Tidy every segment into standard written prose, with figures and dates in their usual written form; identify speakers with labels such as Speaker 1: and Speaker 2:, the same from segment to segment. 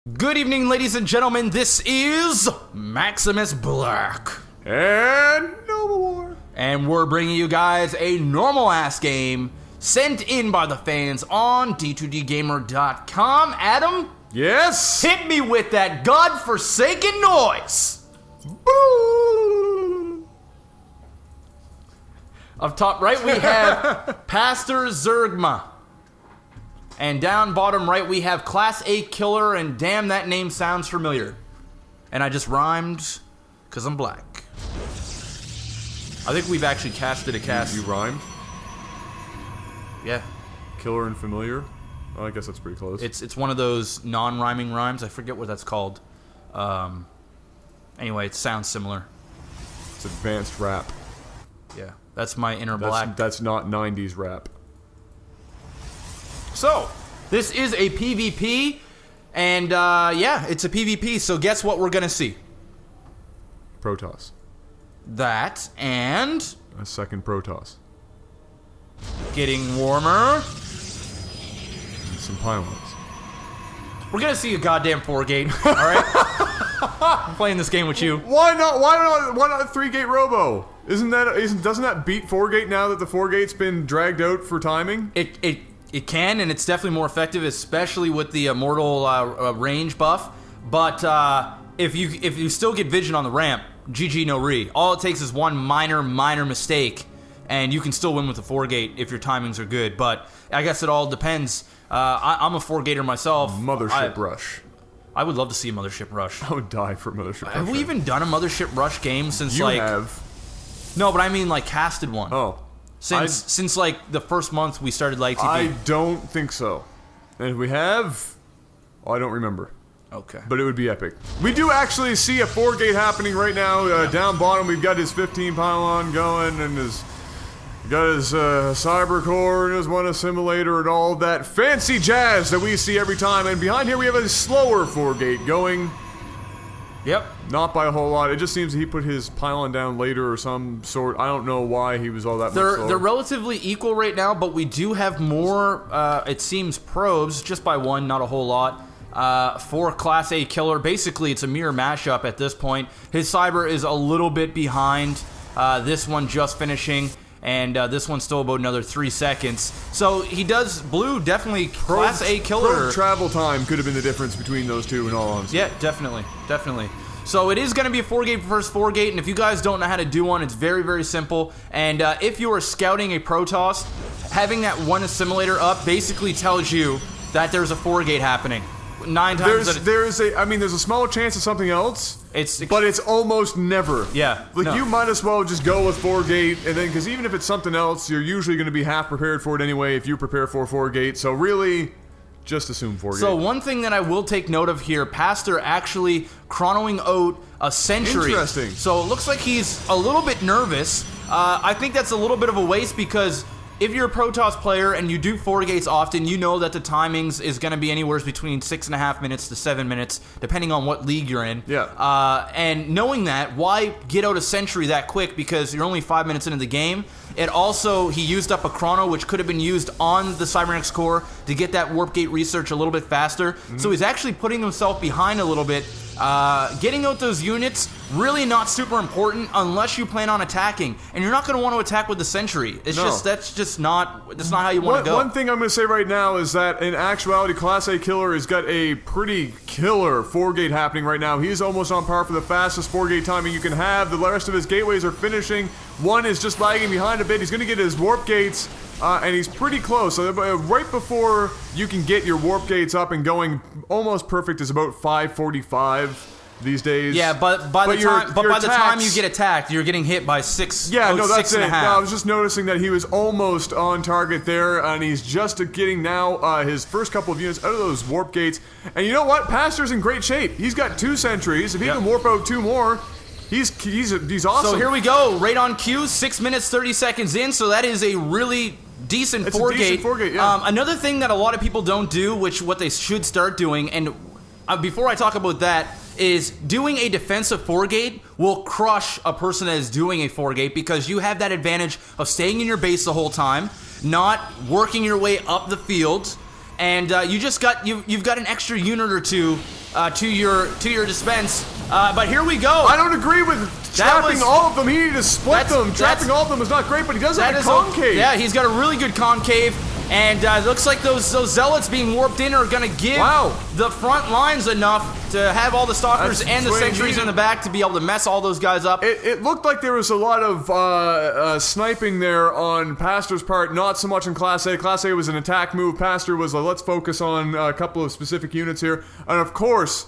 Speaker 1: Good evening, ladies and gentlemen. This is Maximus Black.
Speaker 2: And Nova War.
Speaker 1: And we're bringing you guys a normal-ass game sent in by the fans on d2dgamer.com. Adam?
Speaker 2: Yes?
Speaker 1: Hit me with that godforsaken noise! Up top right, we have pasterzergma. And down bottom right, we have classAkiller, and damn, that name sounds familiar. And I just rhymed, because I'm black. I think we've actually casted a cast.
Speaker 2: You rhymed?
Speaker 1: Yeah.
Speaker 2: Killer and familiar? Oh, I guess that's pretty close.
Speaker 1: It's one of those non-rhyming rhymes. I forget what that's called. Anyway, it sounds similar.
Speaker 2: It's advanced rap.
Speaker 1: Yeah, that's my inner black.
Speaker 2: That's not 90s rap.
Speaker 1: So, this is a PvP, and yeah, it's a PvP, so guess what we're gonna see?
Speaker 2: Protoss.
Speaker 1: That, and...
Speaker 2: A second Protoss.
Speaker 1: getting warmer.
Speaker 2: And some pylons.
Speaker 1: We're gonna see a goddamn 4-gate, alright? I'm playing this game with you.
Speaker 2: Why not a 3-gate robo? Doesn't that beat 4-gate now that the 4-gate's been dragged out for timing?
Speaker 1: It can, and it's definitely more effective, especially with the mortal range buff. But if you still get vision on the ramp, GG no re. All it takes is one minor mistake, and you can still win with the 4-gate if your timings are good. But I guess it all depends. I'm a 4-gater myself.
Speaker 2: Mothership Rush.
Speaker 1: I would love to see a Mothership Rush.
Speaker 2: I would die for a Mothership Rush.
Speaker 1: Have we even done a Mothership Rush game since
Speaker 2: You
Speaker 1: like...
Speaker 2: have.
Speaker 1: No, but I mean like casted one.
Speaker 2: Oh.
Speaker 1: Since like the first month we started LAGTV.
Speaker 2: I don't think so. And if we have... Oh, I don't remember.
Speaker 1: Okay.
Speaker 2: But it would be epic. We do actually see a 4-gate happening right now. Down bottom, we've got his 15 pylon going, and his cyber core and his one assimilator and all that fancy jazz that we see every time. And behind here, we have a slower 4-gate going.
Speaker 1: Yep.
Speaker 2: Not by a whole lot. It just seems that he put his pylon down later or some sort. I don't know why he was all that much slower.
Speaker 1: They're relatively equal right now, but we do have more, it seems, probes, just by one, not a whole lot, for classAkiller. Basically, it's a mirror mashup at this point. His cyber is a little bit behind this one just finishing, and this one's still about another 3 seconds. So he does, blue, definitely classAkiller.
Speaker 2: Probe travel time could have been the difference between those two, in all honesty.
Speaker 1: Yeah, definitely. So it is going to be a 4-gate versus 4-gate, and if you guys don't know how to do one, it's very, very simple. And if you are scouting a Protoss, having that one assimilator up basically tells you that there's a 4-gate happening. 9 times
Speaker 2: there's a small chance of something else, but it's almost never.
Speaker 1: Yeah.
Speaker 2: Like,
Speaker 1: no.
Speaker 2: you might as well just go with 4-gate, and then, because even if it's something else, you're usually going to be half prepared for it anyway if you prepare for 4-gate, so really... just assume 4-gate.
Speaker 1: So one thing that I will take note of here, Pastor actually chronoing out a sentry.
Speaker 2: Interesting.
Speaker 1: So it looks like he's a little bit nervous. I think that's a little bit of a waste because if you're a Protoss player and you do 4-gates often, you know that the timings is going to be anywhere between 6.5 minutes to 7 minutes, depending on what league you're in.
Speaker 2: Yeah.
Speaker 1: And knowing that, why get out a sentry that quick? Because you're only 5 minutes into the game. It also, he used up a chrono, which could have been used on the Cybernetics core to get that warp gate research a little bit faster. So he's actually putting himself behind a little bit. Getting out those units, really not super important unless you plan on attacking. And you're not going to want to attack with the sentry. It's that's not how you want to go.
Speaker 2: One thing I'm going to say right now is that in actuality, classAkiller has got a pretty killer 4-gate happening right now. He's almost on par for the fastest 4-gate timing you can have. The rest of his gateways are finishing. One is just lagging behind a bit. He's going to get his warp gates. And he's pretty close. So right before you can get your warp gates up and going, almost perfect is about 5:45 these days.
Speaker 1: Yeah, but by the time you get attacked, you're getting hit by 6.
Speaker 2: Yeah, no, that's
Speaker 1: 6.5.
Speaker 2: it. No, I was just noticing that he was almost on target there, and he's just getting now his first couple of units out of those warp gates. And you know what? Pastor's in great shape. He's got 2 sentries. If he can warp out 2 more. He's awesome.
Speaker 1: So here we go, right on cue, 6 minutes 30 seconds in. So that is a really decent 4-gate.
Speaker 2: Decent 4-gate, yeah.
Speaker 1: Another thing that a lot of people don't do, what they should start doing, and before I talk about that, is doing a defensive 4-gate will crush a person that is doing a 4-gate because you have that advantage of staying in your base the whole time, not working your way up the field, and you've got an extra unit or two to your dispense. But here we go.
Speaker 2: I don't agree with trapping all of them. He needed to split them. Trapping all of them is not great, but he does have a concave.
Speaker 1: Yeah, he's got a really good concave. And it looks like those zealots being warped in are going to give the front lines enough to have all the stalkers and the sentries in the back to be able to mess all those guys up.
Speaker 2: It looked like there was a lot of sniping there on Pastor's part, not so much in Class A. Class A was an attack move. Pastor was a let's focus on a couple of specific units here. And of course,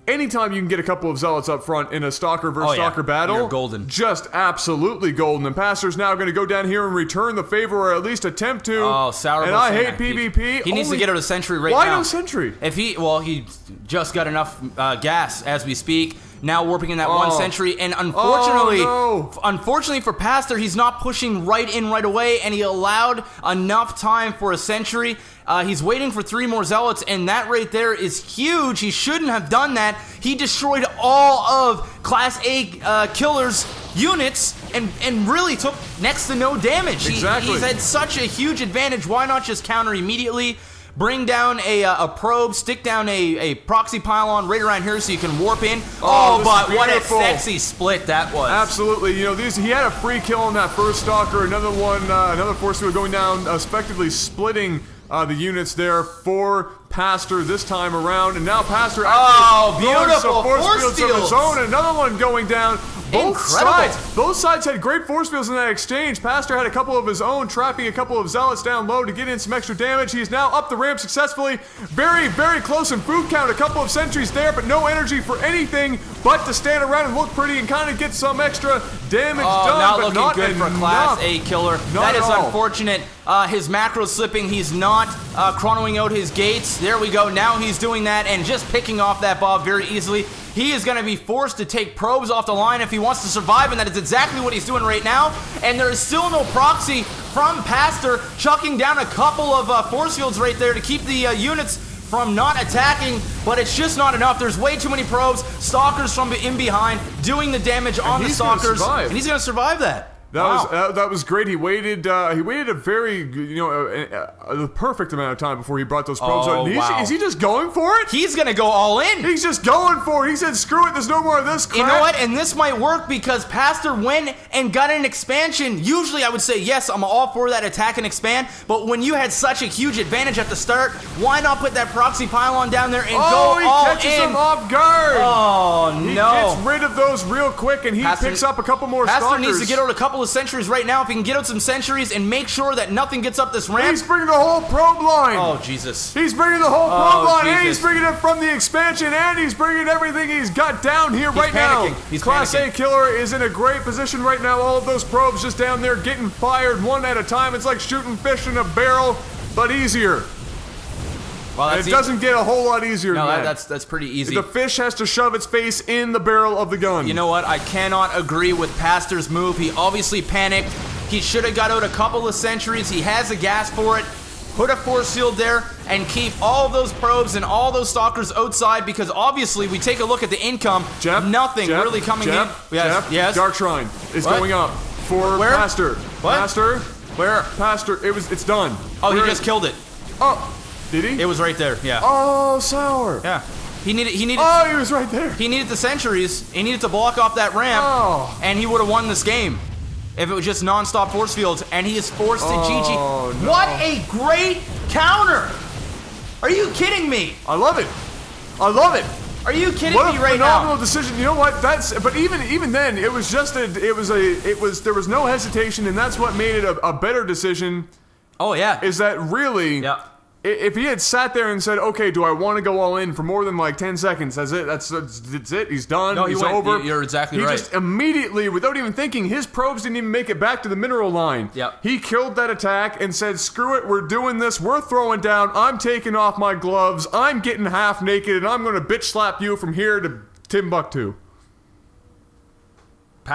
Speaker 2: anytime you can get a couple of zealots up front in a stalker versus stalker battle,
Speaker 1: you're golden.
Speaker 2: Just absolutely golden. And Pastor's now going to go down here and return the favor, or at least attempt to.
Speaker 1: Oh, sour.
Speaker 2: And I hate PvP.
Speaker 1: He needs to get out a sentry right now.
Speaker 2: Why no sentry?
Speaker 1: If he just got enough gas as we speak. Now warping in that one sentry, and unfortunately for Pastor, he's not pushing right in right away, and he allowed enough time for a sentry. He's waiting for 3 more zealots, and that right there is huge. He shouldn't have done that. He destroyed all of Class A Killer's units and really took next to no damage.
Speaker 2: Exactly.
Speaker 1: He's had such a huge advantage. Why not just counter immediately? Bring down a probe, stick down a proxy pylon right around here so you can warp in. Oh, but what a sexy split that was.
Speaker 2: Absolutely. You know, he had a free kill on that first stalker. Another one, another force field going down, effectively splitting the units there for Pastor this time around. And now Pastor actually
Speaker 1: beautiful
Speaker 2: force fields of his own. Another one going down. Both sides had great force fields in that exchange. Pastor had a couple of his own, trapping a couple of zealots down low to get in some extra damage. He is now up the ramp successfully. Very, very close in food count. A couple of sentries there, but no energy for anything but to stand around and look pretty and kind of get some extra damage done.
Speaker 1: Not
Speaker 2: but
Speaker 1: looking good for Class A Killer. That is unfortunate. His macro slipping. He's not chronoing out his gates. There we go. Now he's doing that and just picking off that Bob very easily. He is going to be forced to take probes off the line if he wants to survive, and that is exactly what he's doing right now. And there is still no proxy from Pastor, chucking down a couple of force fields right there to keep the units from not attacking, but it's just not enough. There's way too many probes. Stalkers from in behind doing the damage on the stalkers, and he's going to survive that.
Speaker 2: That was great. He waited a very, the perfect amount of time before he brought those probes out. Is he just going for it?
Speaker 1: He's gonna go all in.
Speaker 2: He's just going for it. He said, "Screw it. There's no more of this crap."
Speaker 1: You know what? And this might work because Pastor went and got an expansion. Usually, I would say yes, I'm all for that attack and expand. But when you had such a huge advantage at the start, why not put that proxy pylon down there and go all in?
Speaker 2: Oh, he catches him off guard.
Speaker 1: Oh no!
Speaker 2: He gets rid of those real quick, and he picks up a couple more stalkers.
Speaker 1: Pastor needs to get out a couple of sentries right now. If he can get out some sentries and make sure that nothing gets up this ramp.
Speaker 2: He's bringing the whole probe line.
Speaker 1: Oh, Jesus.
Speaker 2: He's bringing the whole probe line, and he's bringing it from the expansion, and he's bringing everything he's got down here right now.
Speaker 1: He's
Speaker 2: Class
Speaker 1: panicking.
Speaker 2: A Killer is in a great position right now. All of those probes just down there getting fired one at a time. It's like shooting fish in a barrel, but easier.
Speaker 1: Well,
Speaker 2: it doesn't get a whole lot easier than that.
Speaker 1: That's pretty easy.
Speaker 2: The fish has to shove its face in the barrel of the gun.
Speaker 1: You know what? I cannot agree with Pastor's move. He obviously panicked. He should have got out a couple of sentries. He has the gas for it. Put a force field there and keep all those probes and all those stalkers outside, because obviously we take a look at the income. Nothing really coming in. Yes.
Speaker 2: Dark Shrine is going up for Pastor.
Speaker 1: What?
Speaker 2: Pastor.
Speaker 1: Where?
Speaker 2: Pastor. It's done.
Speaker 1: Oh, he just killed it.
Speaker 2: Oh. Did he?
Speaker 1: It was right there, yeah.
Speaker 2: Oh, sour.
Speaker 1: Yeah. He needed.
Speaker 2: Oh, he was right there.
Speaker 1: He needed the sentries. He needed to block off that ramp, and he would have won this game if it was just non-stop force fields. And he is forced to GG.
Speaker 2: No.
Speaker 1: What a great counter! Are you kidding me?
Speaker 2: I love it. I love it.
Speaker 1: Are you kidding
Speaker 2: me
Speaker 1: right now?
Speaker 2: What a phenomenal decision. You know what? But even then, it was there was no hesitation, and that's what made it a better decision.
Speaker 1: Oh yeah.
Speaker 2: Is that really?
Speaker 1: Yeah.
Speaker 2: If he had sat there and said, "Okay, do I want to go all in for more than like 10 seconds?" That's it. That's it. He's done.
Speaker 1: No,
Speaker 2: he's over.
Speaker 1: You're exactly right.
Speaker 2: He just immediately, without even thinking, his probes didn't even make it back to the mineral line.
Speaker 1: Yep.
Speaker 2: He killed that attack and said, "Screw it. We're doing this. We're throwing down. I'm taking off my gloves. I'm getting half naked, and I'm going to bitch slap you from here to Timbuktu."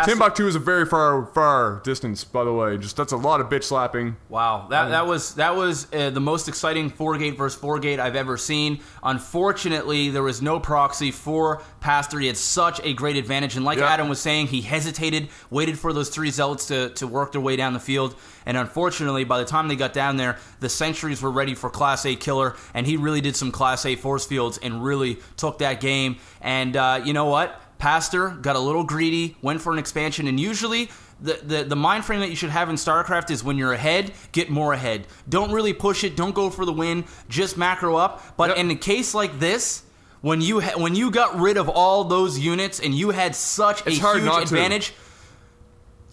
Speaker 2: Timbuktu is a very far distance, by the way. Just that's a lot of bitch slapping.
Speaker 1: Wow, that was the most exciting 4-gate versus 4-gate I've ever seen. Unfortunately, there was no proxy for Pastor. He had such a great advantage, and like Adam was saying, he hesitated, waited for those 3 zealots to work their way down the field, and unfortunately, by the time they got down there, the sentries were ready for classAkiller, and he really did some class A force fields and really took that game. And you know what? Pastor got a little greedy, went for an expansion, and usually the mind frame that you should have in StarCraft is when you're ahead, get more ahead. Don't really push it, don't go for the win, just macro up. But in a case like this, when you got rid of all those units and you had such a huge advantage,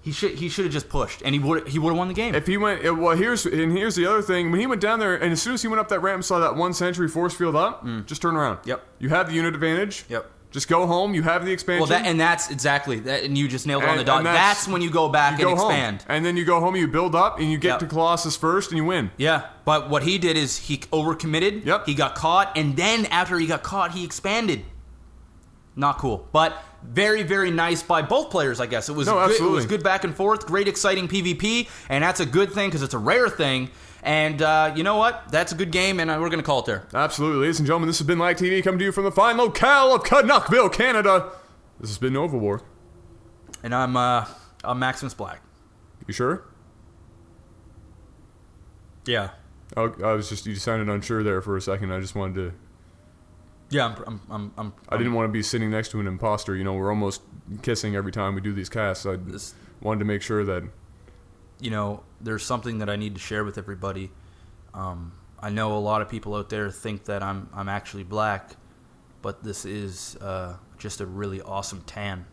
Speaker 1: he should have just pushed, and he would have won the game.
Speaker 2: If he went, well, here's the other thing. When he went down there, and as soon as he went up that ramp and saw that 1 sentry force field up, just turn around.
Speaker 1: Yep.
Speaker 2: You have the unit advantage.
Speaker 1: Yep.
Speaker 2: Just go home. You have the expansion.
Speaker 1: Well, that's exactly that, and you just nailed it on the dot. That's when you go back and expand.
Speaker 2: And then you go home, you build up, and you get to Colossus first, and you win.
Speaker 1: Yeah, but what he did is he overcommitted.
Speaker 2: Yep.
Speaker 1: He got caught, and then after he got caught, he expanded. Not cool, but very, very nice by both players, I guess. It was good. It was good back and forth, great, exciting PvP, and that's a good thing because it's a rare thing. And you know what? That's a good game, and we're going to call it there.
Speaker 2: Absolutely. Ladies and gentlemen, this has been LAGTV coming to you from the fine locale of Canuckville, Canada. This has been Nova War.
Speaker 1: And I'm Maximus Black.
Speaker 2: You sure?
Speaker 1: Yeah.
Speaker 2: Oh, you sounded unsure there for a second. I just wanted to...
Speaker 1: Yeah,
Speaker 2: I didn't want to be sitting next to an imposter. You know, we're almost kissing every time we do these casts. I wanted to make sure that...
Speaker 1: You know, there's something that I need to share with everybody. I know a lot of people out there think that I'm actually black, but this is just a really awesome tan.